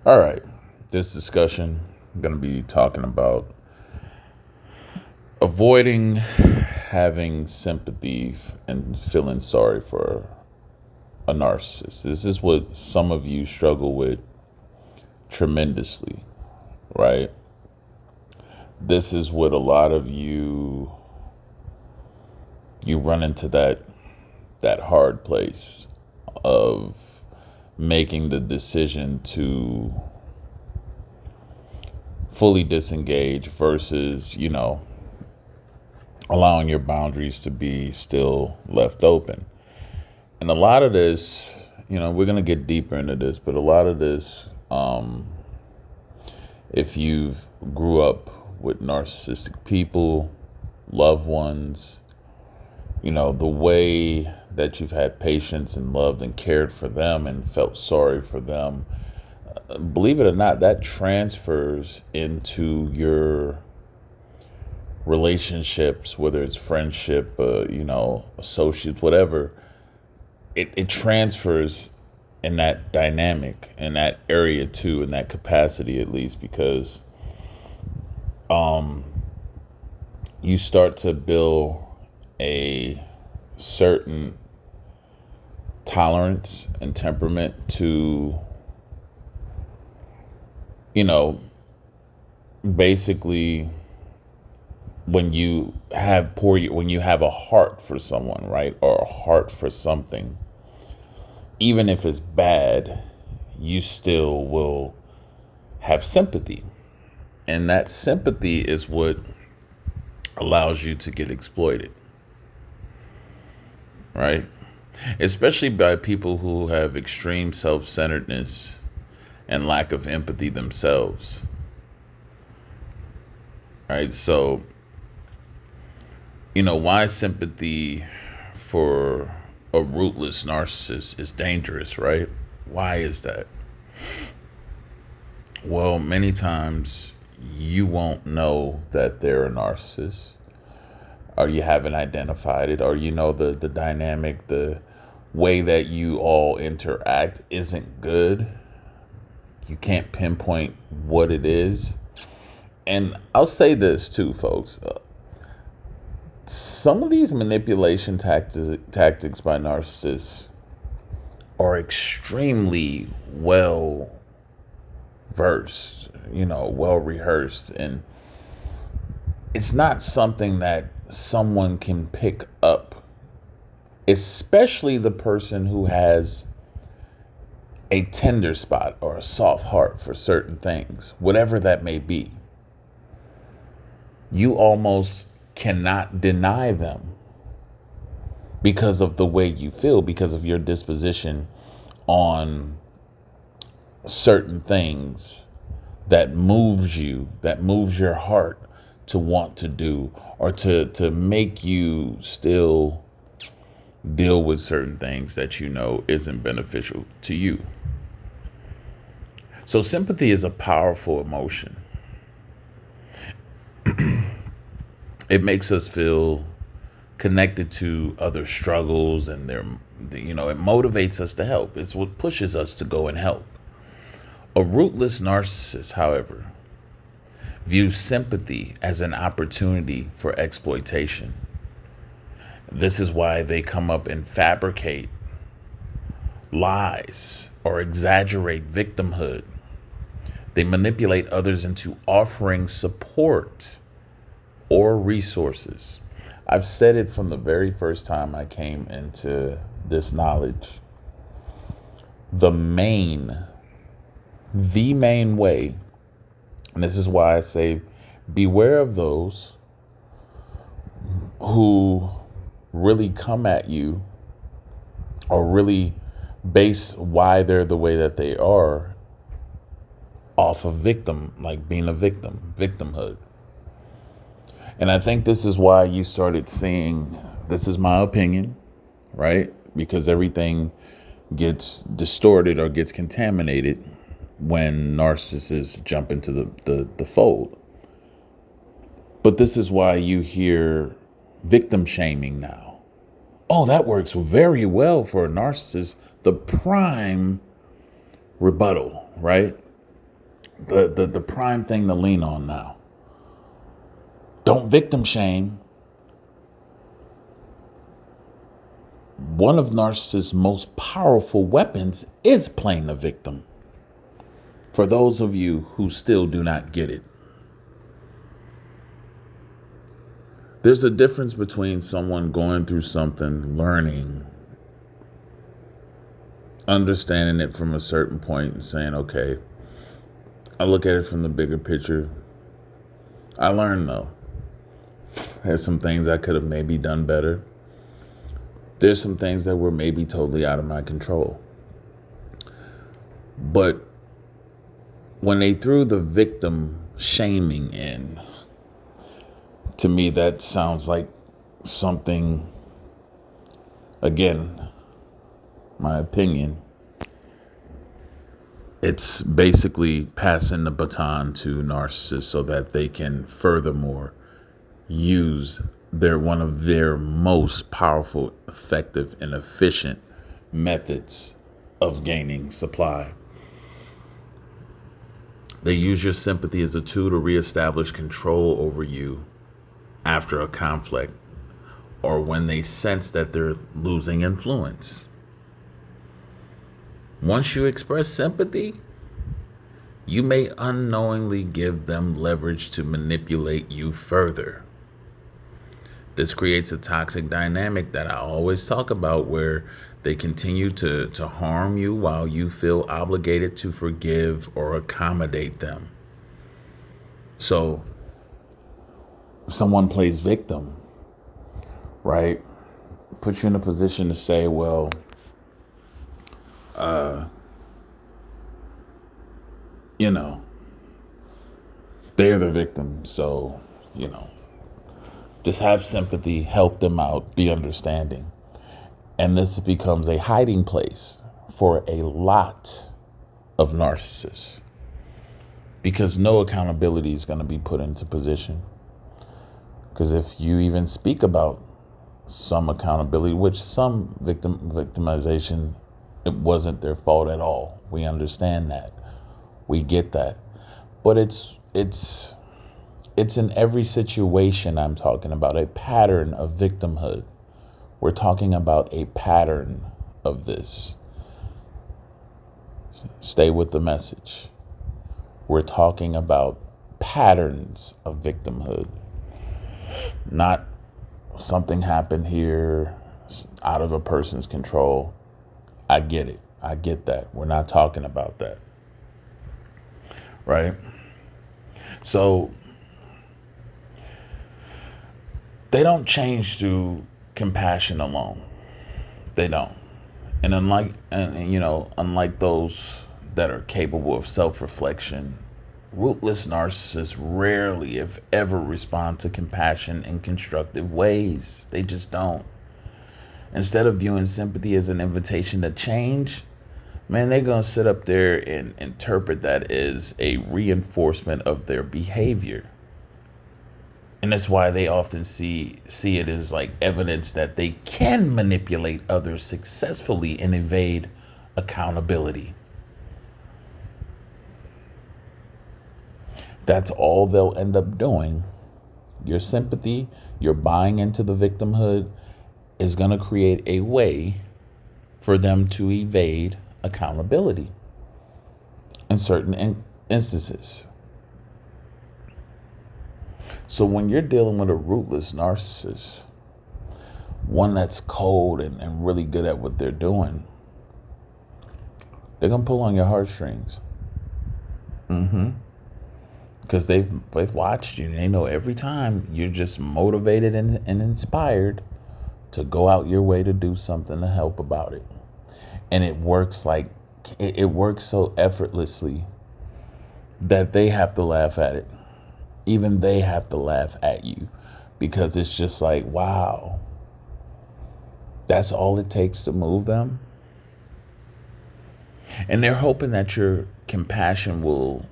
All right. This discussion, I'm going to be talking about avoiding having sympathy and feeling sorry for a narcissist. This is what some of you struggle with tremendously, right? This is what a lot of you run into that hard place of making the decision to fully disengage versus, allowing your boundaries to be still left open. And a lot of this, we're going to get deeper into this, but a lot of this, if you've grew up with narcissistic people, loved ones, the way that you've had patience and loved and cared for them and felt sorry for them, believe it or not, that transfers into your relationships, whether it's friendship, associates, whatever. It transfers in that dynamic, in that area too, in that capacity at least, because you start to build a certain tolerance and temperament to, basically when you have a heart for someone, right, or a heart for something, even if it's bad, you still will have sympathy. And that sympathy is what allows you to get exploited, right? Especially by people who have extreme self-centeredness and lack of empathy themselves. Right? So, why sympathy for a rootless narcissist is dangerous, right? Why is that? Well, many times you won't know that they're a narcissist, or you haven't identified it, or the dynamic, the way that you all interact isn't good. You can't pinpoint what it is. And I'll say this too, folks. Some of these manipulation tactics by narcissists are extremely well versed, well rehearsed. And it's not something that someone can pick up, especially the person who has a tender spot or a soft heart for certain things, whatever that may be. You almost cannot deny them because of the way you feel, because of your disposition on certain things that moves you, that moves your heart to want to do, or to make you still deal with certain things that isn't beneficial to you. So sympathy is a powerful emotion. It makes us feel connected to other struggles, and it motivates us to help. It's what pushes us to go and help. A rootless narcissist, however, views sympathy as an opportunity for exploitation. This is why they come up and fabricate lies or exaggerate victimhood. They manipulate others into offering support or resources. I've said it from the very first time I came into this knowledge. The main way, and this is why I say beware of those who really come at you or really base why they're the way that they are off of being a victimhood. And I think this is why you started seeing, this is my opinion, right? Because everything gets distorted or gets contaminated when narcissists jump into the fold. But this is why you hear victim shaming now. Oh, that works very well for a narcissist. The prime rebuttal, right? the prime thing to lean on now. Don't victim shame. One of narcissists' most powerful weapons is playing the victim. For those of you who still do not get it, there's a difference between someone going through something, learning, understanding it from a certain point and saying, okay, I look at it from the bigger picture. I learned though. There's some things I could have maybe done better. There's some things that were maybe totally out of my control. But when they threw the victim shaming in, to me, that sounds like something, again, my opinion, it's basically passing the baton to narcissists so that they can furthermore use one of their most powerful, effective, and efficient methods of gaining supply. They use your sympathy as a tool to reestablish control over you after a conflict or when they sense that they're losing influence. Once you express sympathy, you may unknowingly give them leverage to manipulate you further. This creates a toxic dynamic that I always talk about, where they continue to harm you while you feel obligated to forgive or accommodate them. So if someone plays victim, right, puts you in a position to say, well, they're the victim. So, just have sympathy, help them out, be understanding. And this becomes a hiding place for a lot of narcissists, because no accountability is going to be put into position. Because if you even speak about some accountability, which some victimization, it wasn't their fault at all. We understand that. We get that. But it's in every situation. I'm talking about a pattern of victimhood. We're talking about a pattern of this. Stay with the message. We're talking about patterns of victimhood. Not something happened here out of a person's control. I get it. I get that. We're not talking about that. Right? So they don't change through compassion alone. They don't. And unlike those that are capable of self-reflection, ruthless narcissists rarely, if ever, respond to compassion in constructive ways. They just don't. Instead of viewing sympathy as an invitation to change, man, they're going to sit up there and interpret that as a reinforcement of their behavior. And that's why they often see it as like evidence that they can manipulate others successfully and evade accountability. That's all they'll end up doing. Your sympathy, your buying into the victimhood, is going to create a way for them to evade accountability in certain instances. So when you're dealing with a ruthless narcissist, one that's cold and really good at what they're doing, they're going to pull on your heartstrings. Because they've watched you, and they know every time you're just motivated and inspired to go out your way to do something to help about it. And it works it works so effortlessly that they have to laugh at it. Even they have to laugh at you, because it's just like, wow, that's all it takes to move them. And they're hoping that your compassion will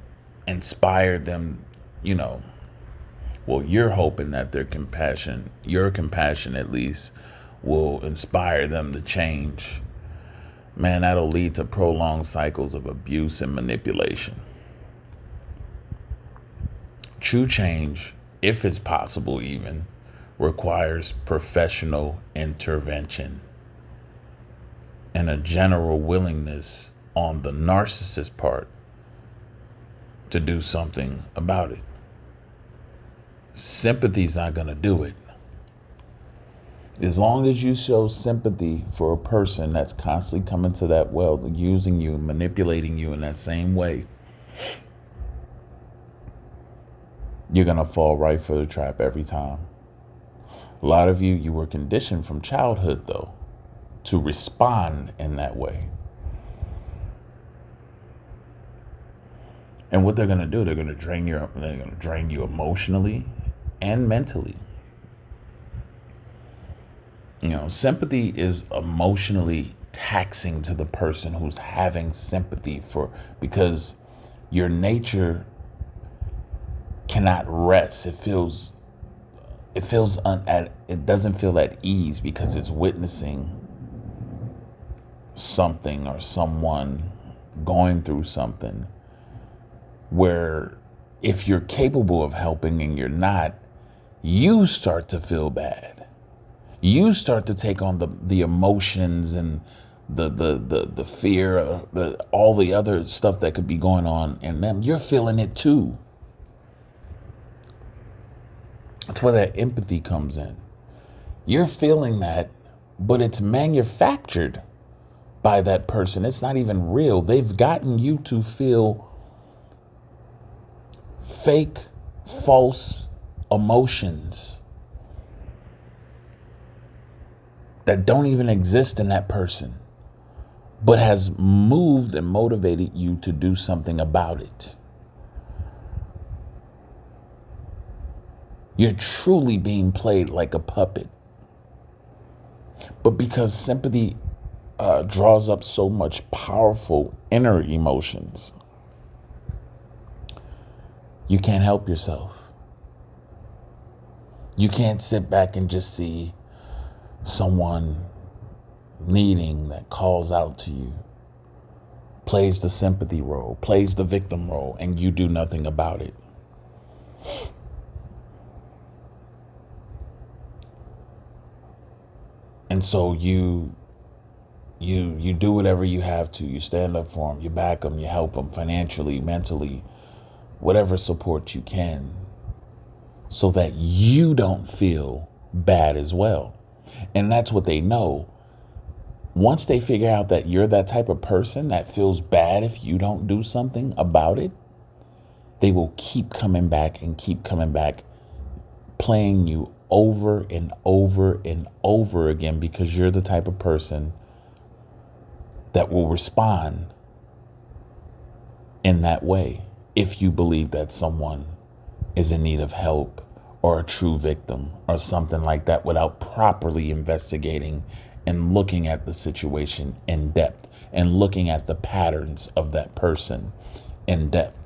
inspire them, well, you're hoping that your compassion at least, will inspire them to change. Man, that'll lead to prolonged cycles of abuse and manipulation. True change, if it's possible even, requires professional intervention and a general willingness on the narcissist part to do something about it. Sympathy's not going to do it. As long as you show sympathy for a person that's constantly coming to that well, using you, manipulating you in that same way, you're going to fall right for the trap every time. A lot of you were conditioned from childhood, though, to respond in that way. And what they're going to do, they're going to drain you emotionally and mentally. Sympathy is emotionally taxing to the person who's having sympathy because your nature cannot rest. It doesn't feel at ease because it's witnessing something or someone going through something where if you're capable of helping and you're not, you start to feel bad. You start to take on the emotions and the fear, all the other stuff that could be going on in them. You're feeling it too. That's where that empathy comes in. You're feeling that, but it's manufactured by that person. It's not even real. They've gotten you to feel fake, false emotions that don't even exist in that person, but has moved and motivated you to do something about it. You're truly being played like a puppet. But because sympathy draws up so much powerful inner emotions, you can't help yourself. You can't sit back and just see someone needing that calls out to you, plays the sympathy role, plays the victim role, and you do nothing about it. And so you do whatever you have to. You stand up for them, you back them, you help them financially, mentally, whatever support you can, so that you don't feel bad as well. And that's what they know. Once they figure out that you're that type of person that feels bad if you don't do something about it, they will keep coming back and keep coming back, playing you over and over and over again, because you're the type of person that will respond in that way if you believe that someone is in need of help or a true victim or something like that, without properly investigating and looking at the situation in depth and looking at the patterns of that person in depth.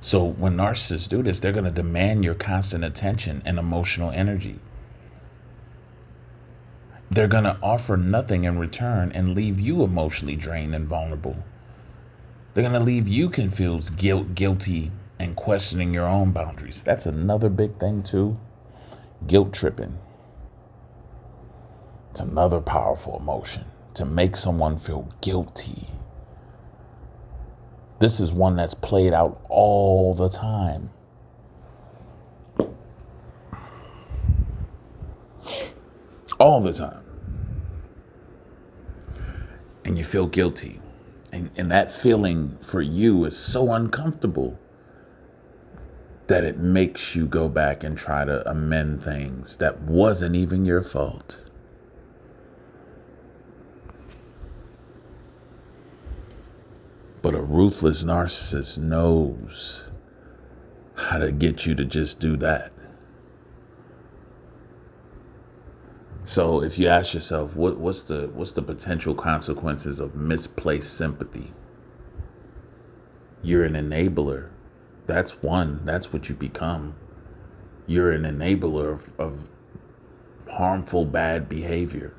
So when narcissists do this, they're going to demand your constant attention and emotional energy. They're going to offer nothing in return and leave you emotionally drained and vulnerable. They're going to leave you confused, guilty, and questioning your own boundaries. That's another big thing too. Guilt tripping. It's another powerful emotion, to make someone feel guilty. This is one that's played out all the time. All the time. And you feel guilty. And that feeling for you is so uncomfortable that it makes you go back and try to amend things that wasn't even your fault. But a ruthless narcissist knows how to get you to just do that. So if you ask yourself, what's the potential consequences of misplaced sympathy? You're an enabler. That's one. That's what you become. You're an enabler of harmful, bad behavior.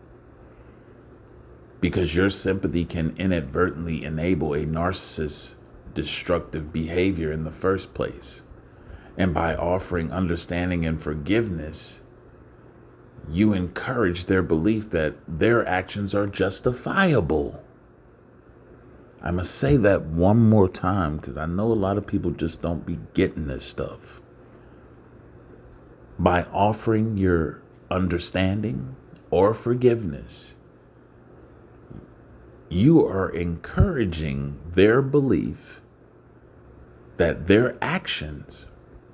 because your sympathy can inadvertently enable a narcissist's destructive behavior in the first place. And by offering understanding and forgiveness, you encourage their belief that their actions are justifiable. I must say that one more time because I know a lot of people just don't be getting this stuff. By offering your understanding or forgiveness, you are encouraging their belief that their actions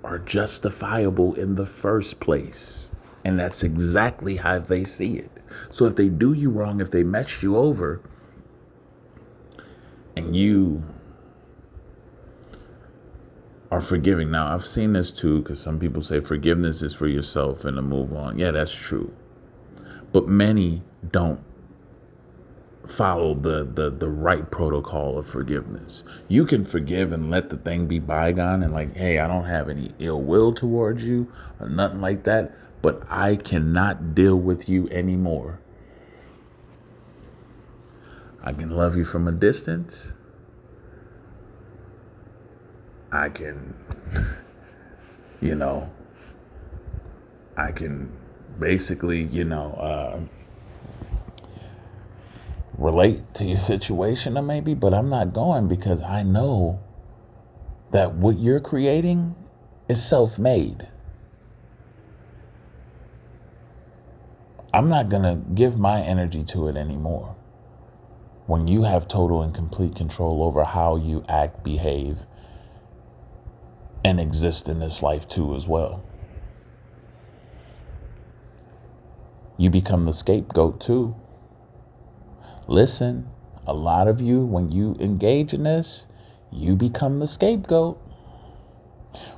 are justifiable in the first place. And that's exactly how they see it. So if they do you wrong, if they mess you over, and you are forgiving. Now, I've seen this too, because some people say forgiveness is for yourself and to move on. Yeah, that's true. But many don't follow the right protocol of forgiveness. You can forgive and let the thing be bygone and like, hey, I don't have any ill will towards you or nothing like that, but I cannot deal with you anymore. I can love you from a distance. I can, I can basically, relate to your situation or maybe, but I'm not going because I know that what you're creating is self-made. I'm not going to give my energy to it anymore. When you have total and complete control over how you act, behave, and exist in this life too as well. You become the scapegoat too. Listen, a lot of you, when you engage in this, you become the scapegoat.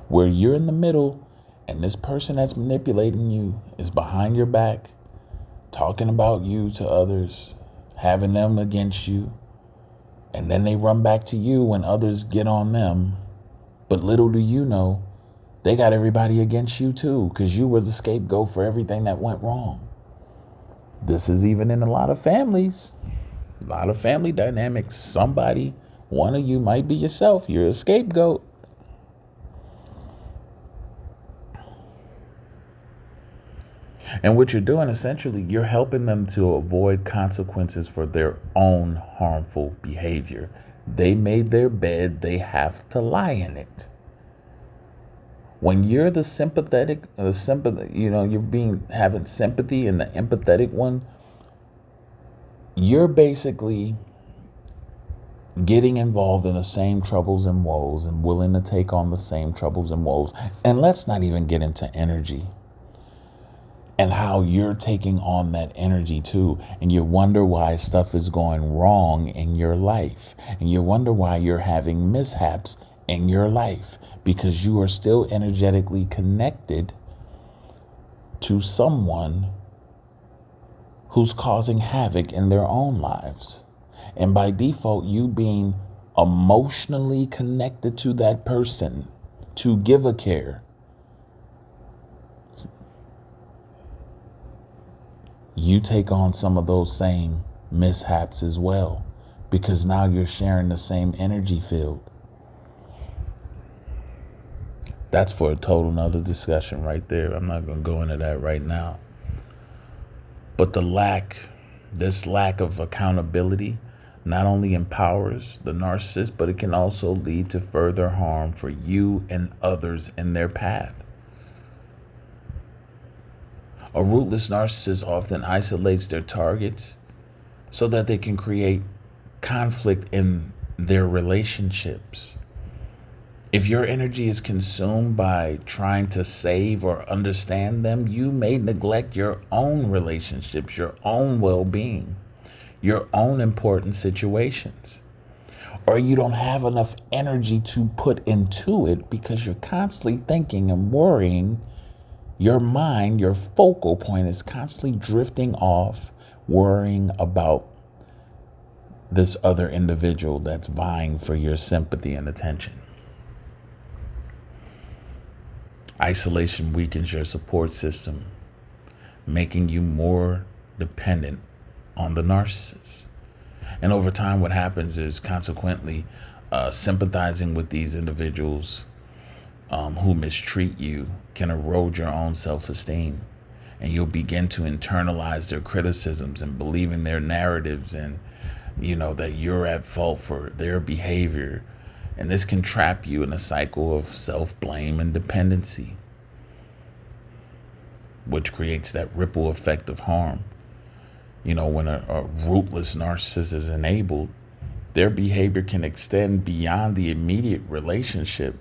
Where you're in the middle and this person that's manipulating you is behind your back, talking about you to others, having them against you, and then they run back to you when others get on them. But little do you know, they got everybody against you too, because you were the scapegoat for everything that went wrong. This is even in a lot of families, a lot of family dynamics. Somebody, one of you might be yourself. You're a scapegoat. And what you're doing, essentially, you're helping them to avoid consequences for their own harmful behavior. They made their bed, they have to lie in it. When you're the sympathetic, you're having sympathy and the empathetic one, you're basically getting involved in the same troubles and woes and willing to take on the same troubles and woes. And let's not even get into energy and how you're taking on that energy too. And you wonder why stuff is going wrong in your life. And you wonder why you're having mishaps in your life, because you are still energetically connected to someone who's causing havoc in their own lives. And by default, you being emotionally connected to that person to give a care, you take on some of those same mishaps as well, because now you're sharing the same energy field. That's for a total nother discussion right there. I'm not going to go into that right now. But this lack of accountability not only empowers the narcissist, but it can also lead to further harm for you and others in their path. A ruthless narcissist often isolates their targets so that they can create conflict in their relationships. If your energy is consumed by trying to save or understand them, you may neglect your own relationships, your own well-being, your own important situations. Or you don't have enough energy to put into it because you're constantly thinking and worrying. Your mind, your focal point is constantly drifting off, worrying about this other individual that's vying for your sympathy and attention. Isolation weakens your support system, making you more dependent on the narcissist. And over time, what happens is consequently sympathizing with these individuals who mistreat you can erode your own self-esteem, and you'll begin to internalize their criticisms and believe in their narratives, and that you're at fault for their behavior. And this can trap you in a cycle of self-blame and dependency, which creates that ripple effect of harm. When a rootless narcissist is enabled, their behavior can extend beyond the immediate relationship.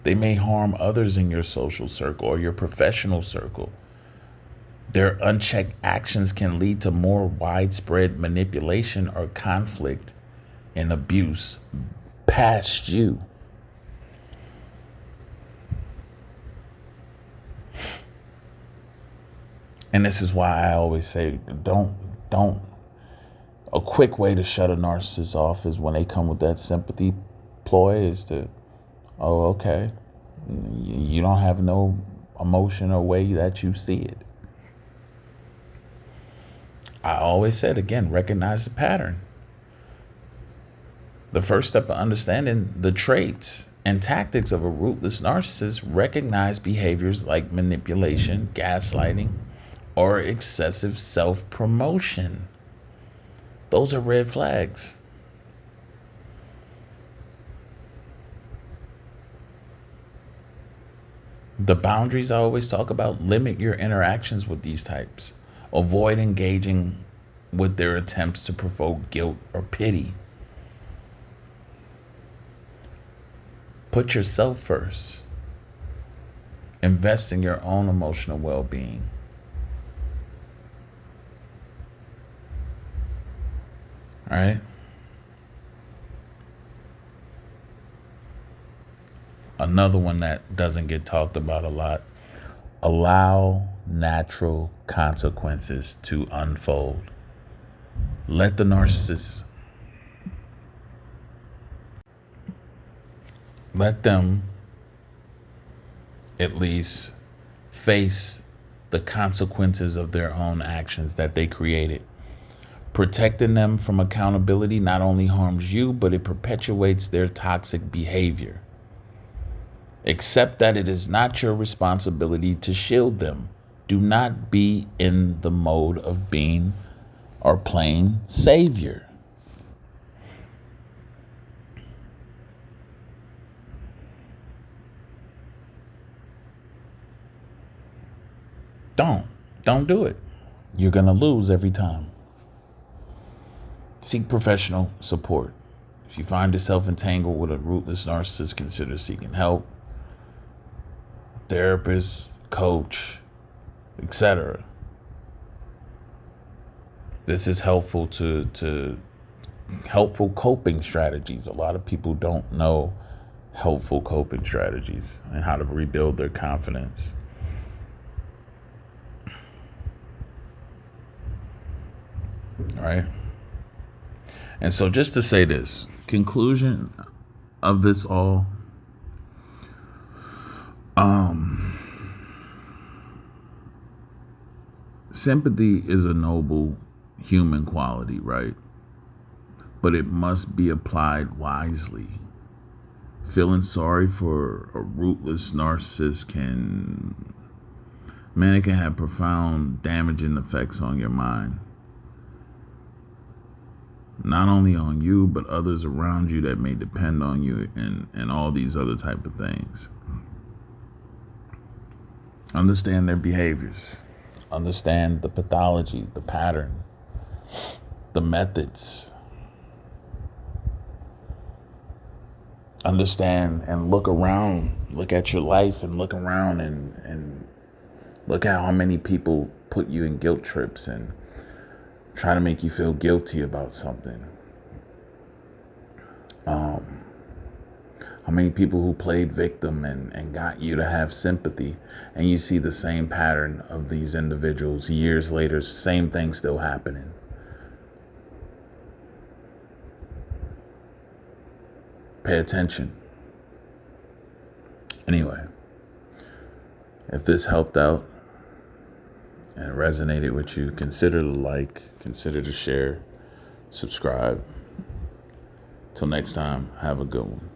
They may harm others in your social circle or your professional circle. Their unchecked actions can lead to more widespread manipulation or conflict and abuse past you. And this is why I always say, don't. A quick way to shut a narcissist off is when they come with that sympathy ploy is to, oh, okay, you don't have no emotion or way that you see it. I always said, again, recognize the pattern. The first step of understanding the traits and tactics of a ruthless narcissist, recognize behaviors like manipulation, gaslighting, or excessive self-promotion. Those are red flags. The boundaries I always talk about: limit your interactions with these types. Avoid engaging with their attempts to provoke guilt or pity. Put yourself first. Invest in your own emotional well-being. All right? Another one that doesn't get talked about a lot: allow natural consequences to unfold. Let the narcissist, let them at least face the consequences of their own actions that they created. Protecting them from accountability not only harms you, but it perpetuates their toxic behavior. Accept that it is not your responsibility to shield them. Do not be in the mode of being or playing savior. Don't do it. You're going to lose every time. Seek professional support. If you find yourself entangled with a ruthless narcissist, consider seeking help. Therapist, coach, etc. This is helpful to helpful coping strategies. A lot of people don't know helpful coping strategies and how to rebuild their confidence. All right. And so, just to say this, conclusion of this all, sympathy is a noble human quality, right? But it must be applied wisely. Feeling sorry for a ruthless narcissist it can have profound damaging effects on your mind. Not only on you, but others around you that may depend on you, and all these other type of things. Understand their behaviors. Understand the pathology, the pattern, the methods. Understand and look around. Look at your life and look around and look at how many people put you in guilt trips and try to make you feel guilty about something. How many people who played victim and got you to have sympathy, and you see the same pattern of these individuals years later, same thing still happening. Pay attention. Anyway, if this helped out and resonated with you, consider to like, consider to share, subscribe. Till next time, have a good one.